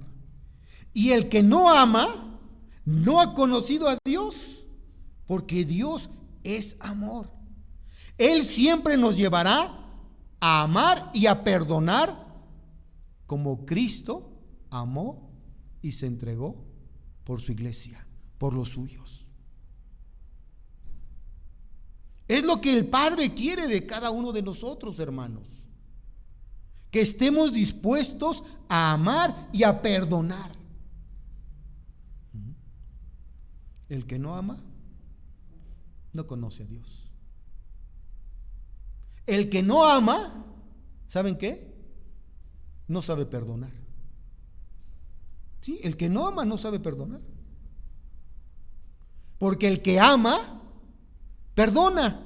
Y el que no ama no ha conocido a Dios, porque Dios es amor. Él siempre nos llevará a amar y a perdonar como Cristo amó y se entregó por su iglesia, por los suyos. Es lo que el Padre quiere de cada uno de nosotros, hermanos. Que estemos dispuestos a amar y a perdonar. El que no ama no conoce a Dios. El que no ama, ¿saben qué? No sabe perdonar. Sí, el que no ama no sabe perdonar. Porque el que ama, perdona.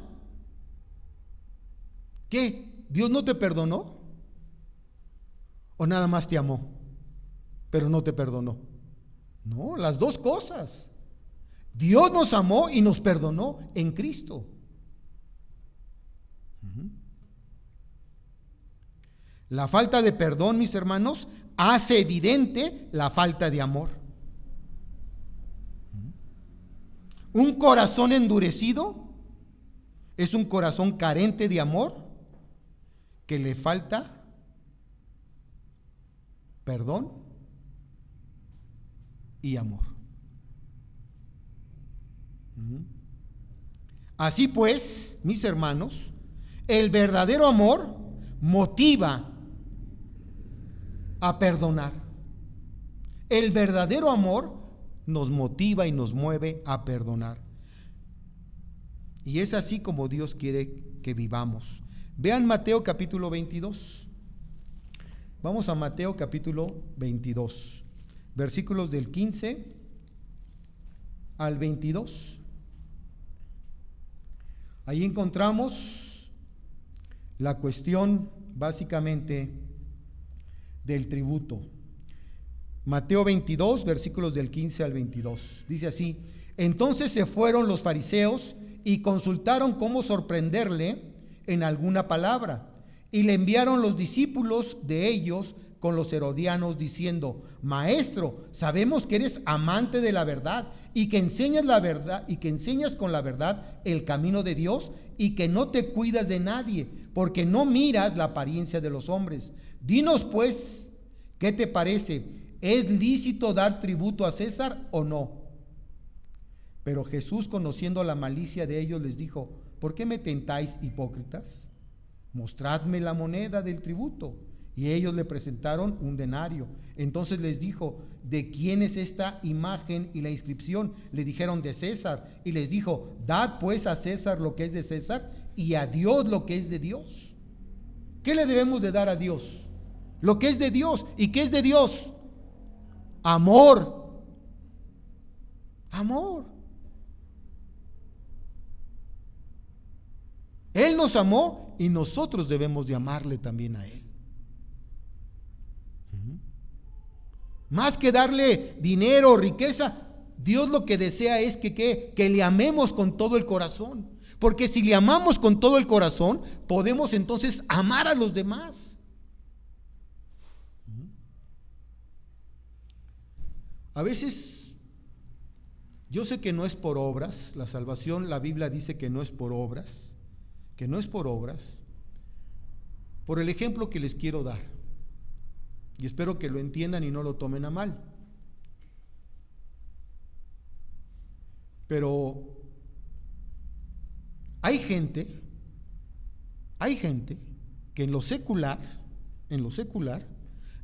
¿Qué? ¿Dios no te perdonó? ¿O nada más te amó, pero no te perdonó? No, las dos cosas. Dios nos amó y nos perdonó en Cristo. La falta de perdón, mis hermanos, hace evidente la falta de amor. Un corazón endurecido es un corazón carente de amor que le falta perdón y amor. Así pues, mis hermanos, el verdadero amor motiva a perdonar. El verdadero amor nos motiva y nos mueve a perdonar. Y es así como Dios quiere que vivamos. Vean Mateo capítulo 22. Vamos a Mateo capítulo 22, versículos del 15 al 22. Ahí encontramos la cuestión básicamente del tributo. Mateo 22, versículos del 15 al 22. Dice así: entonces se fueron los fariseos y consultaron cómo sorprenderle en alguna palabra. Y le enviaron los discípulos de ellos con los herodianos diciendo: Maestro, sabemos que eres amante de la verdad y que enseñas la verdad y que enseñas con la verdad el camino de Dios y que no te cuidas de nadie, porque no miras la apariencia de los hombres. Dinos pues, ¿qué te parece? ¿Es lícito dar tributo a César o no? Pero Jesús, conociendo la malicia de ellos, les dijo: ¿por qué me tentáis, hipócritas? Mostradme la moneda del tributo. Y ellos le presentaron un denario. Entonces les dijo: ¿de quién es esta imagen y la inscripción? Le dijeron: de César. Y les dijo: dad pues a César lo que es de César y a Dios lo que es de Dios. ¿Qué le debemos de dar a Dios? Lo que es de Dios. ¿Y qué es de Dios? Amor. Amor. Él nos amó y nosotros debemos de amarle también a Él. Más que darle dinero o riqueza, Dios lo que desea es que le amemos con todo el corazón. Porque si le amamos con todo el corazón, podemos entonces amar a los demás. A veces, yo sé que no es por obras, la salvación, la Biblia dice que no es por obras, por el ejemplo que les quiero dar. Y espero que lo entiendan y no lo tomen a mal. Pero hay gente que en lo secular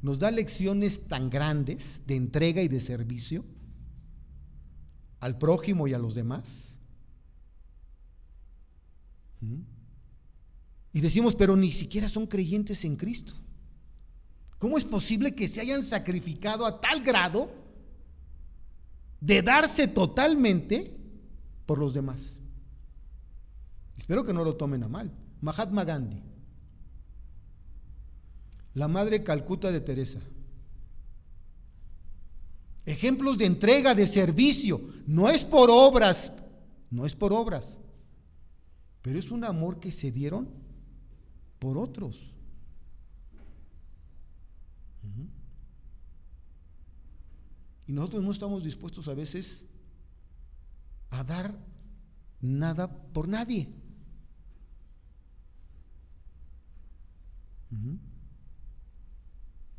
nos da lecciones tan grandes de entrega y de servicio al prójimo y a los demás. Y decimos: pero ni siquiera son creyentes en Cristo. ¿Cómo es posible que se hayan sacrificado a tal grado de darse totalmente por los demás? Espero que no lo tomen a mal. Mahatma Gandhi, la Madre Calcuta de Teresa. Ejemplos de entrega, de servicio. No es por obras, pero es un amor que se dieron por otros. Y nosotros no estamos dispuestos a veces a dar nada por nadie.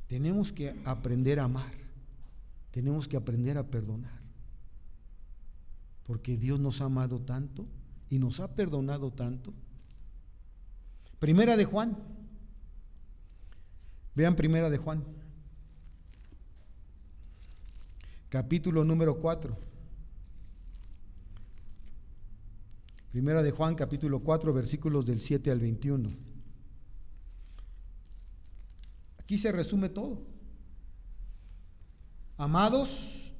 Tenemos que aprender a amar, tenemos que aprender a perdonar, porque Dios nos ha amado tanto y nos ha perdonado tanto. Primera de Juan, vean Primera de Juan, capítulo número 4. Primera de Juan, capítulo 4, versículos del 7 al 21. Aquí se resume todo. Amados,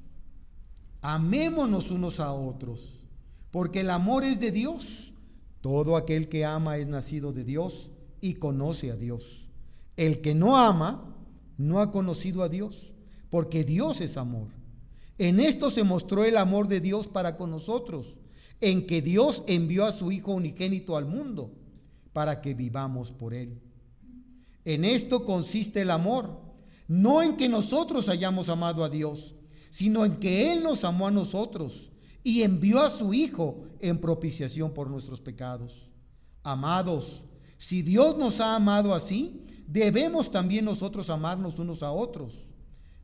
amémonos unos a otros, porque el amor es de Dios. Todo aquel que ama es nacido de Dios y conoce a Dios. El que no ama no ha conocido a Dios, porque Dios es amor. En esto se mostró el amor de Dios para con nosotros, en que Dios envió a su Hijo unigénito al mundo para que vivamos por Él. En esto consiste el amor, no en que nosotros hayamos amado a Dios, sino en que Él nos amó a nosotros y envió a su Hijo en propiciación por nuestros pecados. Amados, si Dios nos ha amado así, debemos también nosotros amarnos unos a otros.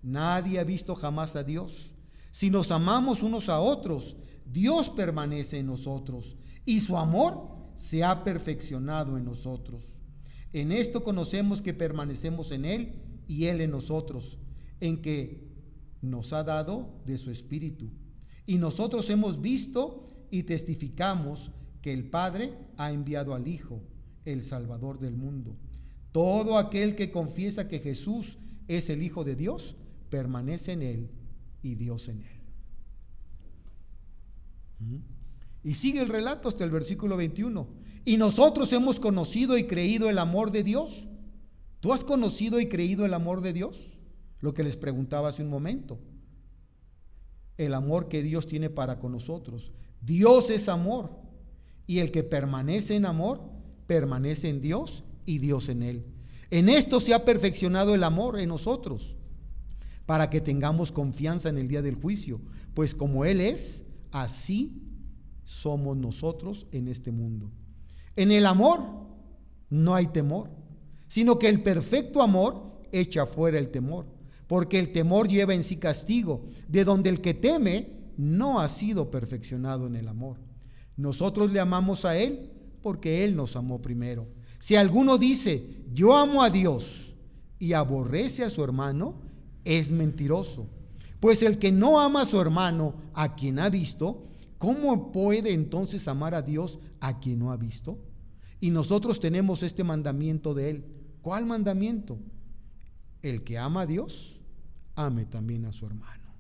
Nadie ha visto jamás a Dios. Si nos amamos unos a otros, Dios permanece en nosotros y su amor se ha perfeccionado en nosotros. En esto conocemos que permanecemos en Él y Él en nosotros, en que nos ha dado de su Espíritu. Y nosotros hemos visto y testificamos que el Padre ha enviado al Hijo, el Salvador del mundo. Todo aquel que confiesa que Jesús es el Hijo de Dios, permanece en Él y Dios en Él. Y sigue el relato hasta el versículo 21. Y nosotros hemos conocido y creído el amor de Dios. ¿Tú has conocido y creído el amor de Dios? Lo que les preguntaba hace un momento. El amor que Dios tiene para con nosotros. Dios es amor. Y el que permanece en amor, permanece en Dios y Dios en él. En esto se ha perfeccionado el amor en nosotros, para que tengamos confianza en el día del juicio, pues como Él es, así somos nosotros en este mundo. En el amor no hay temor, sino que el perfecto amor echa fuera el temor, porque el temor lleva en sí castigo, de donde el que teme no ha sido perfeccionado en el amor. Nosotros le amamos a Él porque Él nos amó primero. Si alguno dice, yo amo a Dios, y aborrece a su hermano, es mentiroso. Pues el que no ama a su hermano, a quien ha visto, ¿cómo puede entonces amar a Dios a quien no ha visto? Y nosotros tenemos este mandamiento de Él. ¿Cuál mandamiento? El que ama a Dios, ame también a su hermano.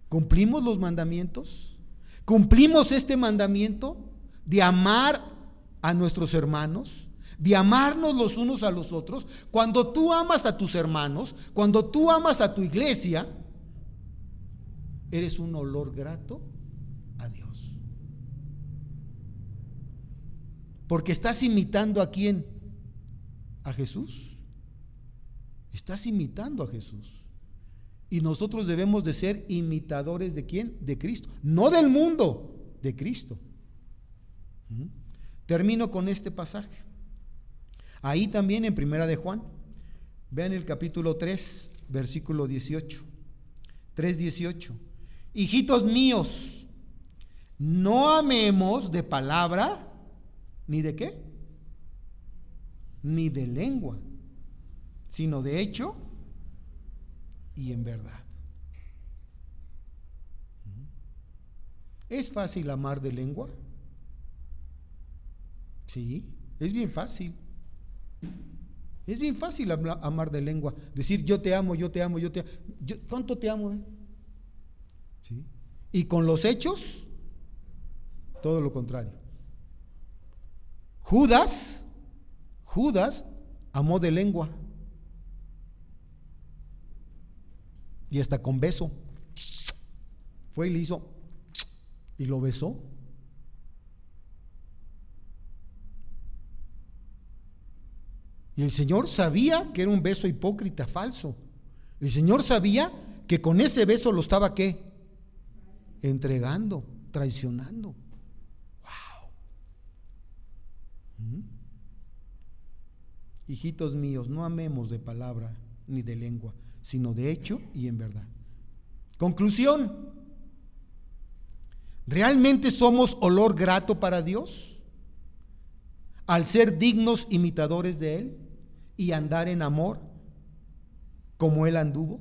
¿Cumplimos los mandamientos? ¿Cumplimos este mandamiento de amar a nuestros hermanos? De amarnos los unos a los otros. Cuando tú amas a tus hermanos, cuando tú amas a tu iglesia, eres un olor grato a Dios. Porque estás imitando ¿a quién? ¿A Jesús? Estás imitando a Jesús. Y nosotros debemos de ser imitadores ¿de quién? De Cristo. No del mundo, de Cristo. Termino con este pasaje. Ahí también en Primera de Juan, vean el capítulo 3, versículo 18, 3:18. Hijitos míos, no amemos de palabra, ni de qué, ni de lengua, sino de hecho y en verdad. ¿Es fácil amar de lengua? Sí, es bien fácil. Es bien fácil amar de lengua, decir yo te amo, yo te amo, yo te amo. ¿Cuánto te amo? ¿Sí? Y con los hechos, todo lo contrario. Judas amó de lengua y hasta con beso. Fue y le hizo y lo besó. Y el Señor sabía que era un beso hipócrita, falso. El Señor sabía que con ese beso lo estaba ¿qué? Entregando, traicionando. Wow. Hijitos míos, no amemos de palabra ni de lengua, sino de hecho y en verdad. Conclusión. ¿Realmente somos olor grato para Dios? Al ser dignos imitadores de Él y andar en amor como Él anduvo.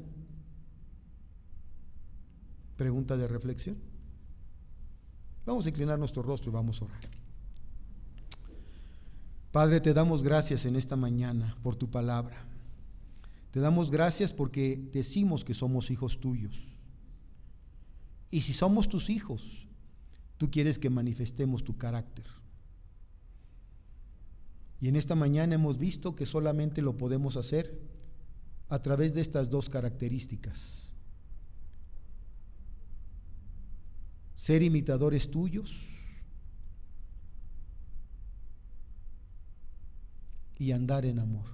Pregunta de reflexión. Vamos a inclinar nuestro rostro y vamos a orar. Padre, te damos gracias en esta mañana por tu palabra. Te damos gracias porque decimos que somos hijos tuyos. Y si somos tus hijos, tú quieres que manifestemos tu carácter. Y en esta mañana hemos visto que solamente lo podemos hacer a través de estas dos características: ser imitadores tuyos y andar en amor.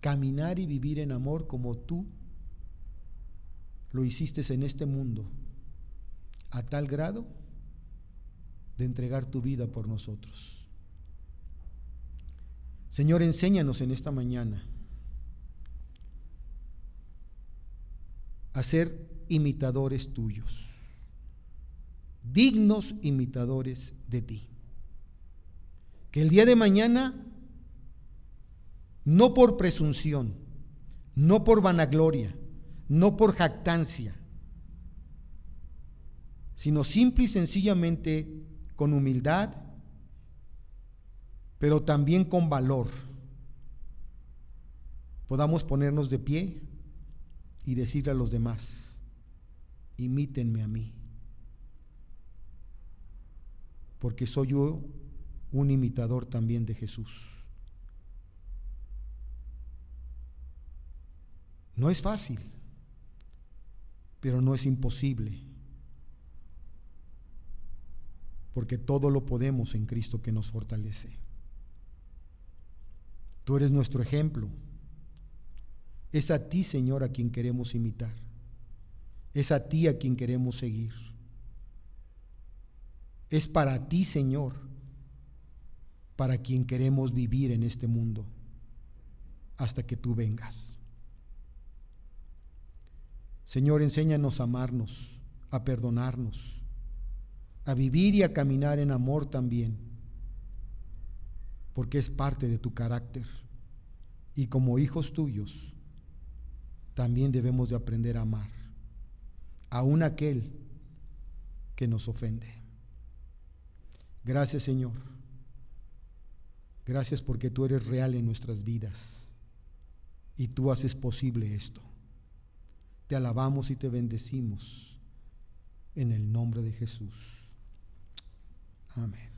Caminar y vivir en amor como tú lo hiciste en este mundo, a tal grado de entregar tu vida por nosotros. Señor, enséñanos en esta mañana a ser imitadores tuyos, dignos imitadores de ti. Que el día de mañana, no por presunción, no por vanagloria, no por jactancia, sino simple y sencillamente con humildad, pero también con valor, podamos ponernos de pie y decirle a los demás: imítenme a mí, porque soy yo un imitador también de Jesús. No es fácil, pero no es imposible. porque todo lo podemos en Cristo que nos fortalece. Tú eres nuestro ejemplo. Es a ti, Señor, a quien queremos imitar. Es a ti a quien queremos seguir. Es para ti, Señor, para quien queremos vivir en este mundo hasta que tú vengas. Señor, enséñanos a amarnos, a perdonarnos, a vivir y a caminar en amor también, porque es parte de tu carácter. Y como hijos tuyos, también debemos de aprender a amar, aun aquel que nos ofende. Gracias, Señor. Gracias porque tú eres real en nuestras vidas y tú haces posible esto. Te alabamos y te bendecimos en el nombre de Jesús. Amén.